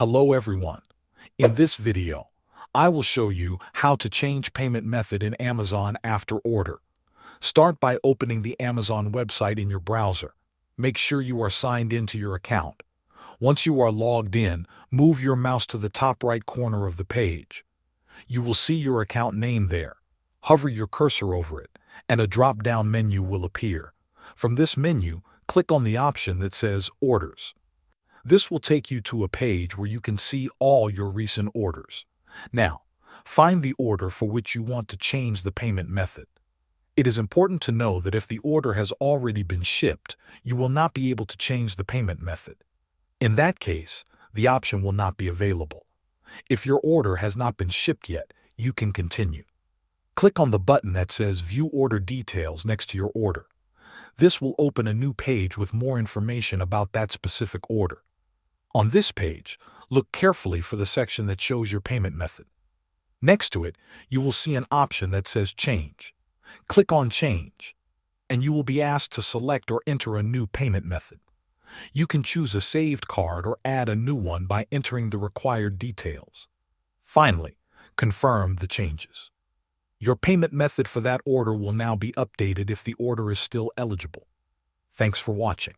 Hello everyone. In this video, I will show you how to change payment method in Amazon after order. Start by opening the Amazon website in your browser. Make sure you are signed into your account. Once you are logged in, move your mouse to the top right corner of the page. You will see your account name there. Hover your cursor over it, and a drop-down menu will appear. From this menu, click on the option that says Orders. This will take you to a page where you can see all your recent orders. Now, find the order for which you want to change the payment method. It is important to know that if the order has already been shipped, you will not be able to change the payment method. In that case, the option will not be available. If your order has not been shipped yet, you can continue. Click on the button that says View Order Details next to your order. This will open a new page with more information about that specific order. On this page, look carefully for the section that shows your payment method. Next to it, you will see an option that says Change. Click on Change, and you will be asked to select or enter a new payment method. You can choose a saved card or add a new one by entering the required details. Finally, confirm the changes. Your payment method for that order will now be updated if the order is still eligible. Thanks for watching.